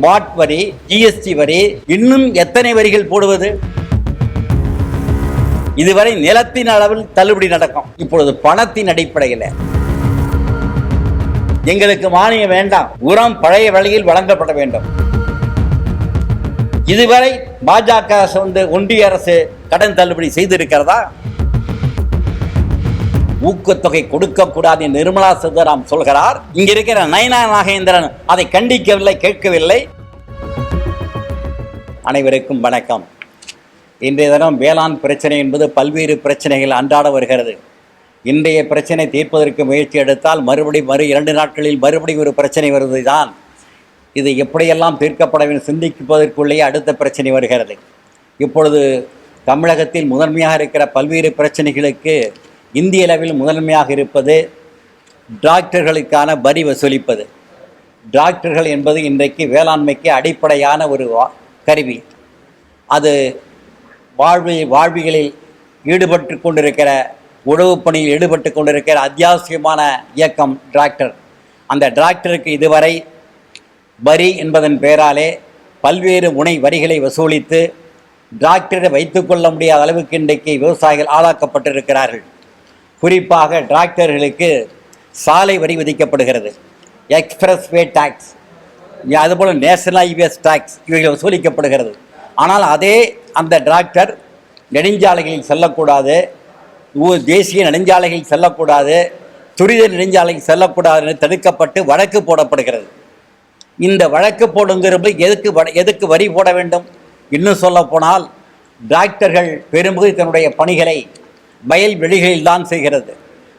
What வரி, GST வரி, இன்னும் எத்தனை வரிகள் போடுவது? இதுவரை நிலத்தின் அளவில் தள்ளுபடி நடக்கும். இப்பொழுது பணத்தின் அடிப்படையில் எங்களுக்கு மானியம் வேண்டாம், உரம் பழைய விலையில் வழங்கப்பட வேண்டும். இதுவரை பாஜக ஒன்றிய அரசு கடன் தள்ளுபடி செய்திருக்கிறதா? ஊக்கத்தொகை கொடுக்க கூடாது என்று நிர்மலா சீதாராமன் சொல்கிறார். இங்க இருக்கிற நயனா நாகேந்திரன் அதை கண்டிக்கவில்லை, கேட்கவில்லை. அனைவருக்கும் வணக்கம். இன்றைய தினம் வேளாண் பிரச்சனை என்பது பல்வேறு பிரச்சனைகள் அன்றாட வருகிறது. இன்றைய பிரச்சனை தீர்ப்பதற்கு முயற்சி எடுத்தால் மறு 2 நாட்களில் மறுபடியும் ஒரு பிரச்சனை வருவதுதான். இது எப்படியெல்லாம் தீர்க்கப்பட வேண்டும் சிந்திப்பதற்குள்ளேயே அடுத்த பிரச்சனை வருகிறது. இப்பொழுது தமிழகத்தில் முதன்மையாக இருக்கிற பல்வேறு பிரச்சனைகளுக்கு இந்திய அளவில் முதன்மையாக இருப்பது டிராக்டர்களுக்கான வரி வசூலிப்பது. டிராக்டர்கள் என்பது இன்றைக்கு வேளாண்மைக்கு அடிப்படையான ஒரு கருவி. அது வாழ்விகளில் ஈடுபட்டு கொண்டிருக்கிற, உழவு பணியில் ஈடுபட்டு கொண்டிருக்கிற அத்தியாவசியமான இயக்கம் டிராக்டர். அந்த டிராக்டருக்கு இதுவரை வரி என்பதன் பெயராலே பல்வேறு முனை வரிகளை வசூலித்து டிராக்டரை வைத்துக்கொள்ள முடியாத அளவுக்கு இன்றைக்கு விவசாயிகள் ஆளாக்கப்பட்டிருக்கிறார்கள். குறிப்பாக டிராக்டர்களுக்கு சாலை வரி விதிக்கப்படுகிறது, எக்ஸ்பிரஸ் வே டாக்ஸ், அதுபோல் நேஷனல் ஹைவேஸ் டாக்ஸ் இவைகள் வசூலிக்கப்படுகிறது. ஆனால் அந்த டிராக்டர் நெடுஞ்சாலைகளில் செல்லக்கூடாது, தேசிய நெடுஞ்சாலைகளில் செல்லக்கூடாது, துரித நெடுஞ்சாலையில் செல்லக்கூடாது என்று தடுக்கப்பட்டு வழக்கு போடப்படுகிறது. இந்த வழக்கு போடுங்கிறது எதுக்கு வரி போட வேண்டும்? இன்னும் சொல்ல போனால் டிராக்டர்கள் பெரும்பகுதி தன்னுடைய பணிகளை வயல்வெளிகளில் தான் செய்கிறது,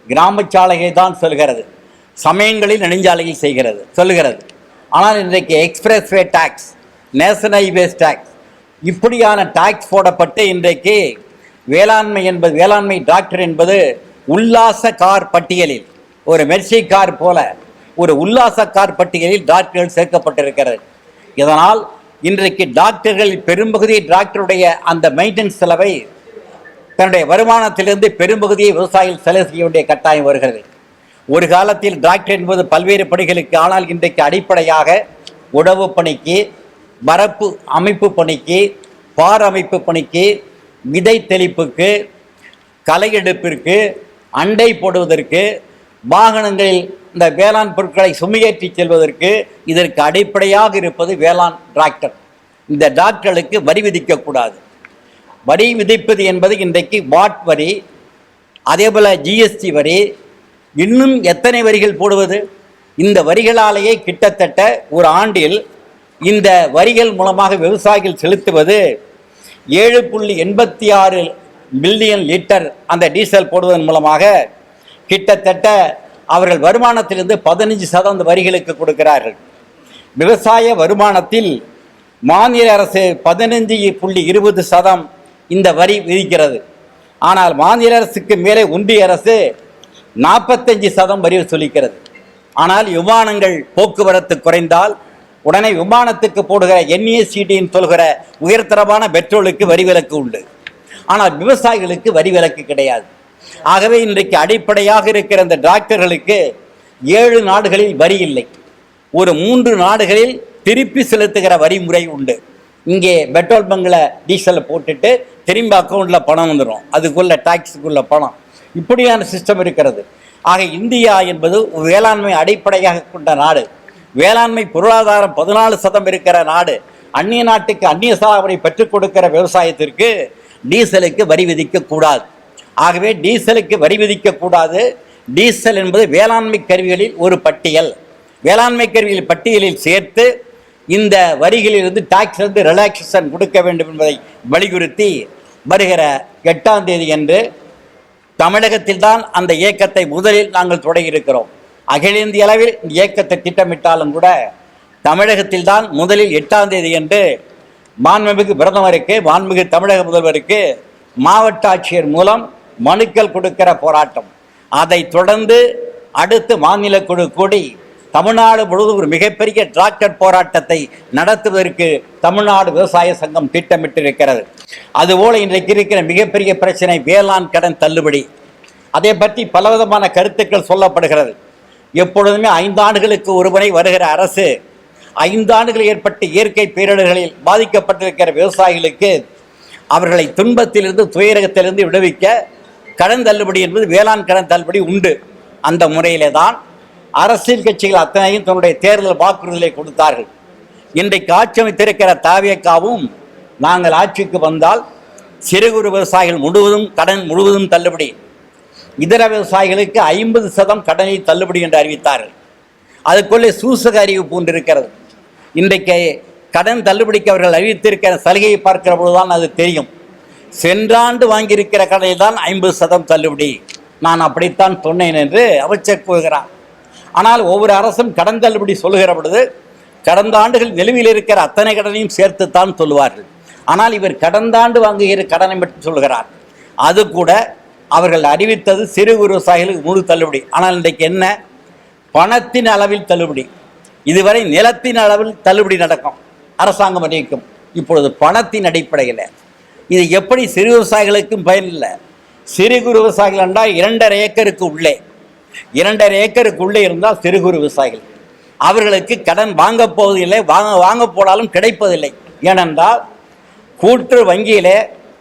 கிராம சாலைகள் தான் செல்கிறது, சமயங்களில் நெடுஞ்சாலையில் சொல்லுகிறது. ஆனால் இன்றைக்கு எக்ஸ்பிரஸ் வே டாக்ஸ், நேஷனல் ஹைவேஸ் டாக்ஸ் இப்படியான டாக்ஸ் போடப்பட்டு இன்றைக்கு வேளாண்மை டிராக்டர் என்பது உல்லாச கார் பட்டியலில், ஒரு மெர்சி கார் போல ஒரு உல்லாச கார் பட்டியலில் டிராக்டர்கள் சேர்க்கப்பட்டிருக்கிறது. இதனால் இன்றைக்கு டிராக்டர்கள் பெரும்பகுதி டிராக்டருடைய அந்த மெயின்டெனன்ஸ் செலவை தன்னுடைய வருமானத்திலிருந்து பெரும்பகுதியை விவசாயிகள் செலவு செய்ய வேண்டிய கட்டாயம் வருகிறது. ஒரு காலத்தில் டிராக்டர் என்பது பல்வேறு பணிகளுக்கு, ஆனால் இன்றைக்கு அடிப்படையாக உழவு பணிக்கு, வரப்பு அமைப்பு பணிக்கு, பார் அமைப்பு பணிக்கு, விதை தெளிப்புக்கு, களை எடுப்பிற்கு, அண்டை போடுவதற்கு, வாகனங்களில் இந்த வேளாண் பொருட்களை சுமையேற்றி செல்வதற்கு இதற்கு அடிப்படையாக இருப்பது வேளாண் டிராக்டர். இந்த டிராக்டர்களுக்கு வரி விதிக்கக்கூடாது. வரி விதிப்பது என்பது இன்றைக்கு வாட் வரி, அதேபோல் ஜிஎஸ்டி வரி, இன்னும் எத்தனை வரிகள் போடுவது? இந்த வரிகளாலேயே கிட்டத்தட்ட ஒரு ஆண்டில் இந்த வரிகள் மூலமாக விவசாயிகள் செலுத்துவது 7.86 பில்லியன் லிட்டர் அந்த டீசல் போடுவதன் மூலமாக கிட்டத்தட்ட அவர்கள் வருமானத்திலிருந்து 15% வரிகளுக்கு கொடுக்கிறார்கள். விவசாய வருமானத்தில் மாநில அரசு 15.20% இந்த வரி விதிக்கிறது. ஆனால் மாநில அரசுக்கு மேலே ஒன்றிய அரசு 45% வரி வசூலிக்கிறது. ஆனால் விமானங்கள் போக்குவரத்து குறைந்தால் உடனே விமானத்துக்கு போடுகிற NACDன்னு சொல்கிற உயர்தரமான பெட்ரோலுக்கு வரி விலக்கு உண்டு. ஆனால் விவசாயிகளுக்கு வரி விலக்கு கிடையாது. ஆகவே இன்றைக்கு அடிப்படையாக இருக்கிற இந்த டிராக்டர்களுக்கு 7 நாடுகளில் வரி இல்லை. ஒரு 3 நாடுகளில் திருப்பி செலுத்துகிற வரி முறை உண்டு. இங்கே பெட்ரோல் பங்கில் டீசலை போட்டுட்டு திரும்பி அக்கௌண்ட்டில் பணம் வந்துடும், அதுக்குள்ள டாக்ஸுக்குள்ள பணம். இப்படியான சிஸ்டம் இருக்கிறது. ஆக இந்தியா என்பது வேளாண்மை அடிப்படையாக கொண்ட நாடு, வேளாண்மை பொருளாதாரம் 14% இருக்கிற நாடு. அந்நிய நாட்டுக்கு அந்நிய சாதனை பெற்றுக் கொடுக்கிற விவசாயத்திற்கு டீசலுக்கு வரி விதிக்கக்கூடாது. ஆகவே டீசலுக்கு வரி விதிக்கக்கூடாது. டீசல் என்பது வேளாண்மை கருவிகளில் ஒரு பட்டியல். வேளாண்மை கருவிகள் பட்டியலில் சேர்த்து இந்த வரிகளிலிருந்து டாக்ஸிலிருந்து ரிலாக்ஸேஷன் கொடுக்க வேண்டும் என்பதை வலியுறுத்தி வருகிற 8ஆம் தேதி அன்று தமிழகத்தில் தான் அந்த இயக்கத்தை முதலில் நாங்கள் தொடங்கியிருக்கிறோம். அகில இந்திய அளவில் இந்த இயக்கத்தை திட்டமிட்டாலும் கூட தமிழகத்தில் தான் முதலில் 8ஆம் தேதி அன்று மாண்புமிகு பிரதமருக்கு, மாண்புமிகு தமிழக முதல்வருக்கு மாவட்ட ஆட்சியர் மூலம் மனுக்கள் கொடுக்கிற போராட்டம். அதை தொடர்ந்து அடுத்து மாநில குழு கூடி தமிழ்நாடு முழுவதும் ஒரு மிகப்பெரிய டிராக்டர் போராட்டத்தை நடத்துவதற்கு தமிழ்நாடு விவசாய சங்கம் திட்டமிட்டிருக்கிறது. அதுபோல இன்றைக்கு இருக்கிற மிகப்பெரிய பிரச்சனை வேளாண் கடன் தள்ளுபடி. அதை பற்றி பலவிதமான கருத்துக்கள் சொல்லப்படுகிறது. எப்பொழுதுமே 5 ஆண்டுகளுக்கு ஒருமுறை வருகிற அரசு 5 ஆண்டுகள் ஏற்பட்ட இயற்கை பேரிடர்களில் பாதிக்கப்பட்டிருக்கிற விவசாயிகளுக்கு அவர்களை துன்பத்திலிருந்து துயரகத்திலிருந்து விடுவிக்க கடன் தள்ளுபடி என்பது வேளாண் கடன் தள்ளுபடி உண்டு. அந்த முறையிலே தான் அரசியல் கட்சிகள் அத்தனையும் தன்னுடைய தேர்தல் வாக்குறுதிகளை கொடுத்தார்கள். இன்றைக்கு ஆட்சி அமைத்திருக்கிற தாவேக்காவும் நாங்கள் ஆட்சிக்கு வந்தால் சிறு குறு விவசாயிகள் கடன் முழுவதும் தள்ளுபடி, இதர விவசாயிகளுக்கு 50% கடனை தள்ளுபடி என்று அறிவித்தார்கள். அதுக்குள்ளே சூசக அறிவிப்பு ஒன்று இருக்கிறது. இன்றைக்கு கடன் தள்ளுபடிக்கு அவர்கள் அறிவித்திருக்கிற சலுகையை பார்க்கிற பொழுதுதான் அது தெரியும். சென்றாண்டு வாங்கியிருக்கிற கடனில் தான் 50% தள்ளுபடி. நான் அப்படித்தான் சொன்னேன் என்று அமைச்சர் கூறுகிறார். ஆனால் ஒவ்வொரு அரசும் கடன் தள்ளுபடி சொல்லுகிற பொழுது கடந்த ஆண்டுகள் நிலுவையில் இருக்கிற அத்தனை கடனையும் சேர்த்துத்தான் சொல்லுவார்கள். ஆனால் இவர் கடந்த ஆண்டு வாங்குகிற கடனை மட்டும் சொல்கிறார். அது கூட அவர்கள் அறிவித்தது சிறு குறு விவசாயிகளுக்கு முழு தள்ளுபடி. ஆனால் இன்றைக்கு என்ன? பணத்தின் அளவில் தள்ளுபடி. இதுவரை நிலத்தின் அளவில் தள்ளுபடி நடக்கும், அரசாங்கம் அறிவிக்கும். இப்பொழுது பணத்தின் அடிப்படையில் இது எப்படி சிறு விவசாயிகளுக்கும் பயனில்லை. சிறு குறு விவசாயிகள் என்றால் 2.5 ஏக்கருக்கு உள்ளே 2.5 ஏக்கருக்கு உள்ளே இருந்தால் சிறு குறு விவசாயிகள் அவர்களுக்கு கடன் வாங்கப் போவதில்லை, வாங்க போனாலும் கிடைப்பதில்லை. ஏனென்றால் கூட்டுறவு வங்கியிலே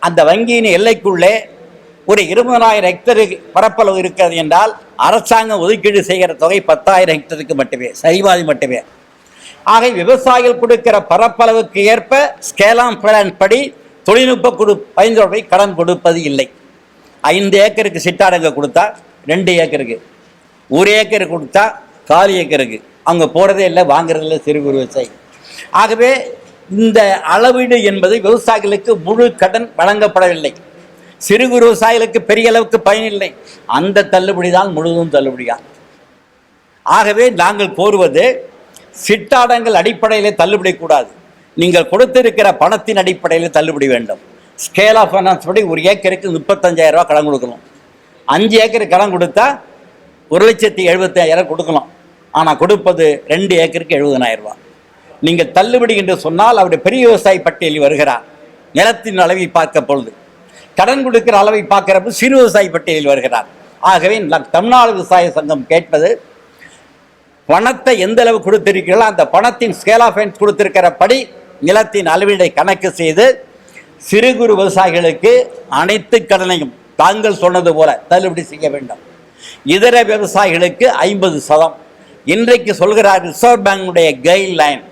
அந்த வங்கியின் எல்லைக்குள்ளே ஒரு 20,000 ஹெக்டர் பரப்பளவு இருக்கிறது என்றால் அரசாங்கம் ஒதுக்கீடு செய்கிற தொகை 10,000 ஹெக்டருக்கு மட்டுமே, சரிபாதி மட்டுமே. ஆக விவசாயிகள் கொடுக்கிற பரப்பளவுக்கு ஏற்ப ஸ்கேல் ஆஃப் பேலன்ஸ் படி தொழில்நுட்ப பயன்தொடர்பை கடன் கொடுப்பது இல்லை. 5 ஏக்கருக்கு சிட்டாடங்க கொடுத்தா 2 ஏக்கருக்கு, 1 ஏக்கருக்கு கொடுத்தா 4 ஏக்கருக்கு அவங்க போகிறதே இல்லை, வாங்குறதில்லை சிறு குறு விவசாயி. ஆகவே இந்த அளவீடு என்பது விவசாயிகளுக்கு முழு கடன் வழங்கப்படவில்லை. சிறு குறு விவசாயிகளுக்கு பெரிய அளவுக்கு பயனில்லை. அந்த தள்ளுபடி தான் முழுவதும் தள்ளுபடியா. ஆகவே நாங்கள் கோருவது சிட்டாடங்கள் அடிப்படையில் தள்ளுபடி கூடாது. நீங்கள் கொடுத்திருக்கிற பணத்தின் அடிப்படையில் தள்ளுபடி வேண்டும். ஸ்கேல் ஆஃப் ஃபைனான்ஸ் படி 1 ஏக்கருக்கு 35,000 ரூபா கடன் கொடுக்கணும். 5 ஏக்கருக்கு கடன் கொடுத்தா 1,75,000 கொடுக்கலாம். ஆனால் கொடுப்பது 2 ஏக்கருக்கு 70,000 ரூபா. நீங்கள் தள்ளுபடி என்று சொன்னால் அவருடைய பெரிய விவசாயி பட்டியலில் வருகிறார். நிலத்தின் அளவை பார்க்க பொழுது கடன் கொடுக்கிற அளவை பார்க்கிறப்ப சிறு விவசாயி பட்டியலில் வருகிறார். ஆகவே தமிழ்நாடு விவசாய சங்கம் கேட்பது, பணத்தை எந்த அளவு கொடுத்திருக்கிறீர்களோ அந்த பணத்தின் ஸ்கேல் ஆஃப் ஃபைனான்ஸ் கொடுத்திருக்கிறபடி நிலத்தின் அளவீடை கணக்கு செய்து சிறு குறு விவசாயிகளுக்கு அனைத்து கடனையும் தாங்கள் சொன்னது போல தள்ளுபடி செய்ய வேண்டும். இதர விவசாயிகளுக்கு 50%. இன்றைக்கு சொல்கிறார் ரிசர்வ் பேங்குடைய கைட்லைன்.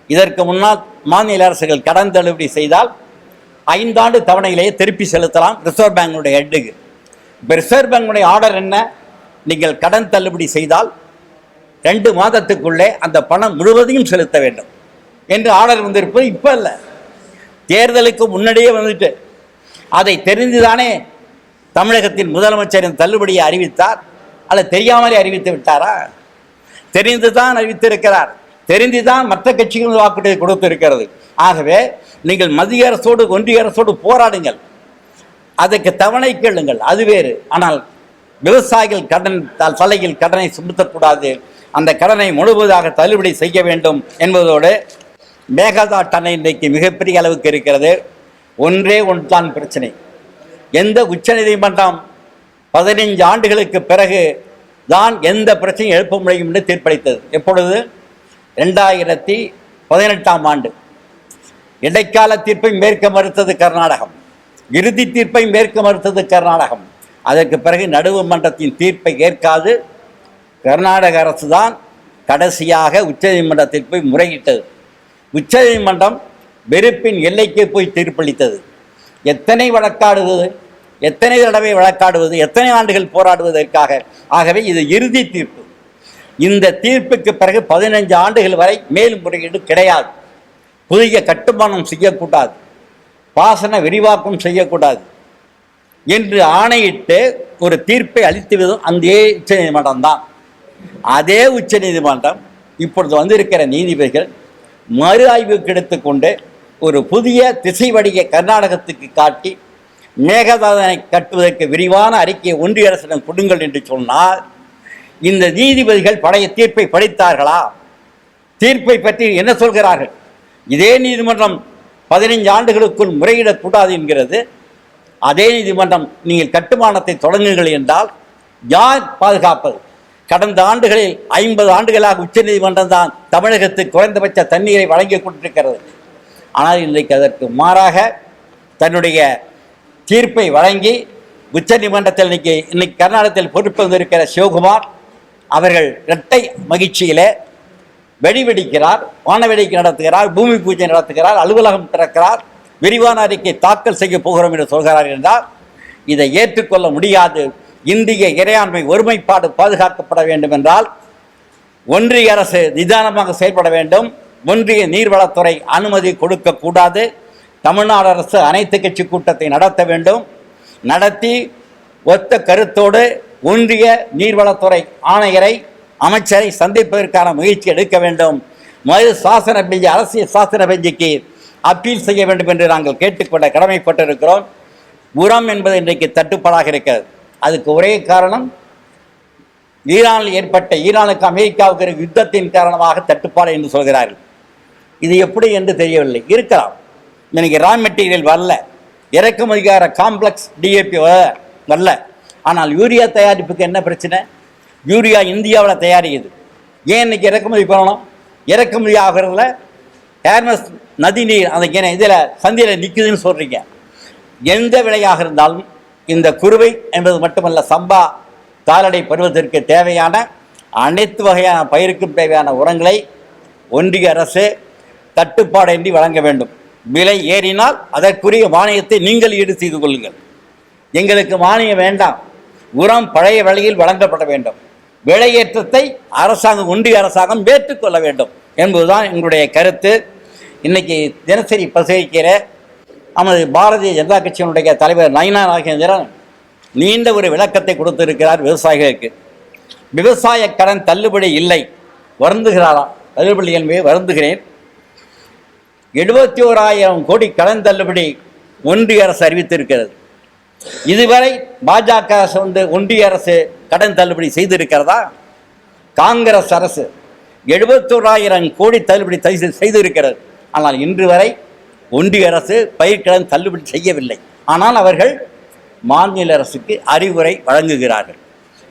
இதற்கு முன்னால் மாநில அரசுகள் கடன் தள்ளுபடி செய்தால் 5 ஆண்டு தவணையிலேயே திருப்பி செலுத்தலாம் ரிசர்வ் பேங்குடைய ஹெட்டுக்கு. இப்போ ரிசர்வ் பேங்குடைய ஆர்டர் என்ன? நீங்கள் கடன் தள்ளுபடி செய்தால் 2 மாதத்துக்குள்ளே அந்த பணம் முழுவதையும் செலுத்த வேண்டும் என்று ஆர்டர் வந்திருப்பது இப்போ இல்லை, தேர்தலுக்கு முன்னாடியே வந்துட்டு. அதை தெரிந்துதானே தமிழகத்தின் முதலமைச்சரின் தள்ளுபடியை அறிவித்தார். அல்ல தெரியாமலே அறிவித்து விட்டாரா? தெரிந்துதான் அறிவித்திருக்கிறார். தெரிந்துதான் மற்ற கட்சிகள் வாக்குறுதி கொடுத்திருக்கிறது. ஆகவே நீங்கள் மத்திய அரசோடு ஒன்றிய அரசோடு போராடுங்கள், அதற்கு தவணை கேளுங்கள், அது வேறு. ஆனால் விவசாயிகள் கடன் தலையில் கடனை சுமத்தக்கூடாது. அந்த கடனை முழுவதாக தள்ளுபடி செய்ய வேண்டும் என்பதோடு மேகதாட்டு அணை இன்றைக்கு மிகப்பெரிய அளவுக்கு இருக்கிறது. ஒன்றே ஒன்றுதான் பிரச்சனை. எந்த உச்சநீதிமன்றம் 15 ஆண்டுகளுக்கு பிறகு தான் எந்த பிரச்சனையும் எழுப்ப முடியும் என்று தீர்ப்பளித்தது. எப்பொழுது? 2018ஆம் ஆண்டு. இடைக்கால தீர்ப்பை மேற்க மறுத்தது கர்நாடகம், இறுதி தீர்ப்பை மேற்க மறுத்தது கர்நாடகம். அதற்கு பிறகு நடுவு மன்றத்தின் தீர்ப்பை ஏற்காது கர்நாடக அரசு தான் கடைசியாக உச்சநீதிமன்றத்தில் போய் முறையிட்டது. உச்சநீதிமன்றம் வெறுப்பின் எல்லைக்கு போய் தீர்ப்பளித்தது. எத்தனை வழக்காடுவது, எத்தனை தடவை வழக்காடுவது, எத்தனை ஆண்டுகள் போராடுவதற்காக? ஆகவே இது இறுதி தீர்ப்பு. இந்த தீர்ப்புக்கு பிறகு 15 ஆண்டுகள் வரை மேல்முறையீடு கிடையாது. புதிய கட்டுமானம் செய்யக்கூடாது, பாசன விரிவாக்கம் செய்யக்கூடாது என்று ஆணையிட்டு ஒரு தீர்ப்பை அளித்துவதும் அந்த உச்சநீதிமன்றம் தான். அதே உச்சநீதிமன்றம் இப்பொழுது வந்திருக்கிற நீதிபதிகள் மறு ஆய்வுக்கு எடுத்துக்கொண்டு ஒரு புதிய திசை வடியை கர்நாடகத்துக்கு காட்டி மேகதாதனை கட்டுவதற்கு விரிவான அறிக்கையை ஒன்றிய அரசிடம் கொடுங்கள் என்று சொன்னால், இந்த நீதிபதிகள் பழைய தீர்ப்பை படித்தார்களா? தீர்ப்பை பற்றி என்ன சொல்கிறார்கள்? இதே நீதிமன்றம் 15 ஆண்டுகளுக்குள் முறையிடக்கூடாது என்கிறது. அதே நீதிமன்றம் நீங்கள் கட்டுமானத்தை தொடங்குங்கள் என்றால் யார் பாதுகாப்பது? கடந்த ஆண்டுகளில் 50 ஆண்டுகளாக உச்சநீதிமன்றம் தான் தமிழகத்துக்கு குறைந்தபட்ச தண்ணீரை வழங்கி கொண்டிருக்கிறது. ஆனால் இன்றைக்கு அதற்கு மாறாக தன்னுடைய தீர்ப்பை வழங்கி உச்சநீதிமன்றத்தில் இன்னைக்கு கர்நாடகத்தில் பொறுப்பு வந்திருக்கிற சிவகுமார் அவர்கள் இரட்டை மகிழ்ச்சியிலே வெடிக்கிறார், வானவேடிக்கை நடத்துகிறார், பூமி பூஜை நடத்துகிறார், அலுவலகம் திறக்கிறார், விரிவான அறிக்கை தாக்கல் செய்ய போகிறோம் என்று சொல்கிறார் என்றால் இதை ஏற்றுக்கொள்ள முடியாது. இந்திய இறையாண்மை ஒருமைப்பாடு பாதுகாக்கப்பட வேண்டும் என்றால் ஒன்றிய அரசு நிதானமாக செயல்பட வேண்டும். ஒன்றிய நீர்வளத்துறை அனுமதி கொடுக்கக்கூடாது. தமிழ்நாடு அரசு அனைத்து கட்சி கூட்டத்தை நடத்த வேண்டும். நடத்தி ஒத்த கருத்தோடு ஒன்றிய நீர்வளத்துறை ஆணையரை அமைச்சரை சந்திப்பதற்கான முயற்சி எடுக்க வேண்டும். சாசன பெஞ்சு அரசியல் சாசன பெஞ்சுக்கு அப்பீல் செய்ய வேண்டும் என்று நாங்கள் கேட்டுக்கொள்ள கடமைப்பட்டிருக்கிறோம். உரம் என்பது இன்றைக்கு தட்டுப்பாடாக இருக்கிறது. அதுக்கு ஒரே காரணம் ஈரானில் ஏற்பட்ட ஈரானுக்கு அமெரிக்காவுக்கு யுத்தத்தின் காரணமாக தட்டுப்பாடு என்று சொல்கிறார்கள். இது எப்படி என்று தெரியவில்லை. இருக்கலாம், இன்னைக்கு ரா மெட்டீரியல் வரல, இறக்குமதிக்கார காம்ப்ளெக்ஸ் டிஏபி வரல. ஆனால் யூரியா தயாரிப்புக்கு என்ன பிரச்சனை? யூரியா இந்தியாவில் தயாரிக்குது, ஏன் இன்னைக்கு இறக்குமதி பண்ணணும்? இறக்குமதி ஆகிறதுல ஹேர்மஸ் நதி நீர் அந்த இதில் சந்தையில் நிற்குதுன்னு சொல்கிறீங்க. எந்த விலையாக இருந்தாலும் இந்த குறுவை என்பது மட்டுமல்ல, சம்பா கால்நடை பருவத்திற்கு தேவையான அனைத்து வகையான பயிருக்கும் தேவையான உரங்களை ஒன்றிய அரசு தட்டுப்பாடின்றி வழங்க வேண்டும். விலை ஏறினால் அதற்குரிய மானியத்தை நீங்கள் ஈடு செய்து கொள்ளுங்கள். எங்களுக்கு மானியம் வேண்டாம், உரம் பழைய விலையில் வழங்கப்பட வேண்டும். விலையேற்றத்தை அரசாங்கம் ஒன்றிய அரசாங்கம் ஏற்றுக்கொள்ள வேண்டும் என்பதுதான் எங்களுடைய கருத்து. இன்னைக்கு தினசரி பத்திரிகையில நமது பாரதிய ஜனதா கட்சியினுடைய தலைவர் நயினா நாகேந்திரன் நீண்ட ஒரு விளக்கத்தை கொடுத்திருக்கிறார் விவசாயிகளுக்கு. விவசாய கடன் தள்ளுபடி இல்லை, வருந்துகிறாராம். தள்ளுபடி என்பதை வருந்துகிறேன். 71,000 கோடி கடன் தள்ளுபடி ஒன்றிய அரசு அறிவித்திருக்கிறது. இதுவரை பாஜக அரசு ஒன்றிய அரசு கடன் தள்ளுபடி செய்திருக்கிறதா? காங்கிரஸ் அரசு 71,000 கோடி தள்ளுபடி செய்திருக்கிறது. ஆனால் இன்று வரை ஒன்றிய அரசு பயிர்க்கடன் தள்ளுபடி செய்யவில்லை. ஆனால் அவர்கள் மாநில அரசுக்கு அறிவுரை வழங்குகிறார்கள்.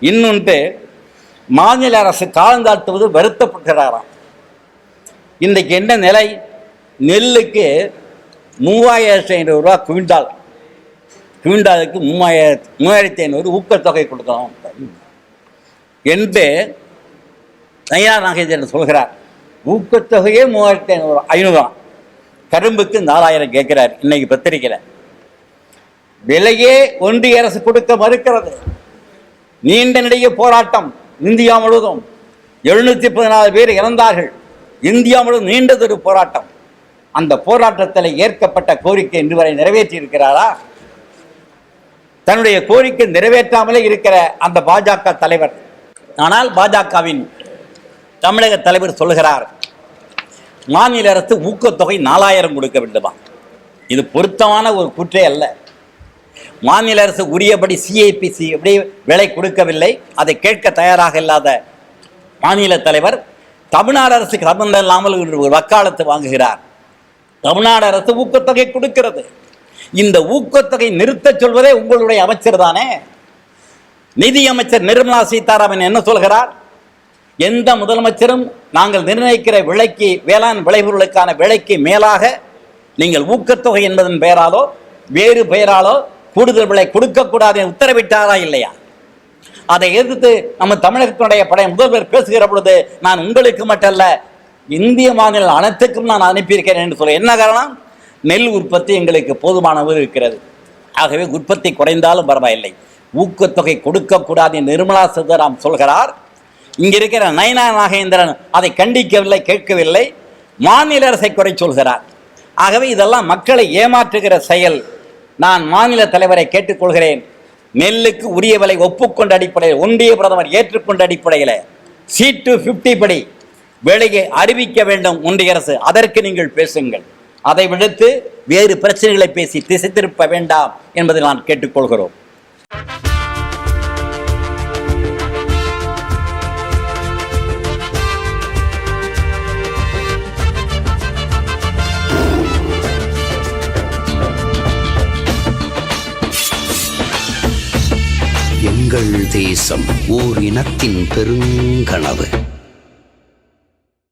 இன்னொன்று, மாநில அரசு காலந்தாழ்த்துவது வருத்தப்படுகிறாராம். இன்றைக்கு என்ன நிலை? நெல்லுக்கு 3,500 ரூபா குவிண்டால், குவிண்டாலுக்கு 3,500 ஊக்கத்தொகை கொடுக்கலாம் என்று நயினா நாகேந்திரன் சொல்கிறார். ஊக்கத்தொகையே 3,500 கரும்புக்கு 4,000 கேட்கிறார். இன்னைக்கு பத்திரிக்கையில் விலையே ஒன்றிய அரசு கொடுக்க மறுக்கிறது. நீண்ட நெடிய போராட்டம் இந்தியா முழுவதும் 714 பேர் இறந்தார்கள். இந்தியா முழுவதும் நீண்டதொரு போராட்டம். அந்த போராட்டத்தில் ஏற்கப்பட்ட கோரிக்கை இன்று வரை நிறைவேற்றி இருக்கிறாரா? தன்னுடைய கோரிக்கை நிறைவேற்றாமலே இருக்கிற அந்த பாஜக தலைவர். ஆனால் பாஜகவின் தமிழக தலைவர் சொல்லுகிறார், மாநில அரசு ஊக்கத்தொகை 4,000 கொடுக்க வேண்டுமா? இது பொருத்தமான ஒரு குற்றே அல்ல. மாநில அரசு உரியபடி சிஐபிசி எப்படி விலை கொடுக்கவில்லை, அதை கேட்க தயாராக இல்லாத மாநில தலைவர் தமிழ்நாடு அரசுக்கு சம்பந்தம் இல்லாமல் ஒரு வக்காலத்து வாங்குகிறார். தமிழ்நாடு அரசு ஊக்கத்தொகை கொடுக்கிறது. இந்த ஊக்கத்தொகை நிறுத்த சொல்வதே உங்களுடைய அமைச்சர் தானே. நிதி அமைச்சர் நிர்மலா சீதாராமன் என்ன சொல்கிறார்? எந்த முதலமைச்சரும் நாங்கள் நிர்ணயிக்கிற விலைக்கு, வேளாண் விளைபொருளுக்கான விலைக்கு மேலாக நீங்கள் ஊக்கத்தொகை என்பதன் பெயராலோ வேறு பெயராலோ கூடுதல் விலை கொடுக்கக்கூடாது உத்தரவிட்டாரா இல்லையா? அதை எதிர்த்து நம்ம தமிழகத்தினுடைய முதல்வர் பேசுகிற பொழுது, நான் உங்களுக்கு மட்டுமல்ல இந்திய மாநில அனைத்துக்கும் நான் அனுப்பியிருக்கிறேன் என்று சொல்ல. என்ன காரணம்? நெல் உற்பத்தி எங்களுக்கு போதுமானது இருக்கிறது, ஆகவே உற்பத்தி குறைந்தாலும் பரவாயில்லை, ஊக்கத்தொகை கொடுக்கக்கூடாது என்று நிர்மலா சீதாராமன் சொல்கிறார். இங்க இருக்கிற நயினா நாகேந்திரன் அதை கண்டிக்கவில்லை, கேட்கவில்லை, மாநில அரசை குறை சொல்கிறார். ஆகவே இதெல்லாம் மக்களை ஏமாற்றுகிற செயல். நான் மாநில தலைவரை கேட்டுக்கொள்கிறேன், நெல்லுக்கு உரிய விலை ஒப்புக்கொண்ட அடிப்படையில், ஒன்றிய பிரதமர் ஏற்றுக்கொண்ட அடிப்படையில் C-50 படி விலையை அறிவிக்க வேண்டும் ஒன்றிய அரசு. அதற்கு நீங்கள் பேசுங்கள். அதை விடுத்து வேறு பிரச்சனைகளை பேசி திசை திருப்ப வேண்டாம் என்பதை நான் கேட்டுக்கொள்கிறோம். எங்கள் தேசம் ஓர் இனத்தின் பெருங்கனவு.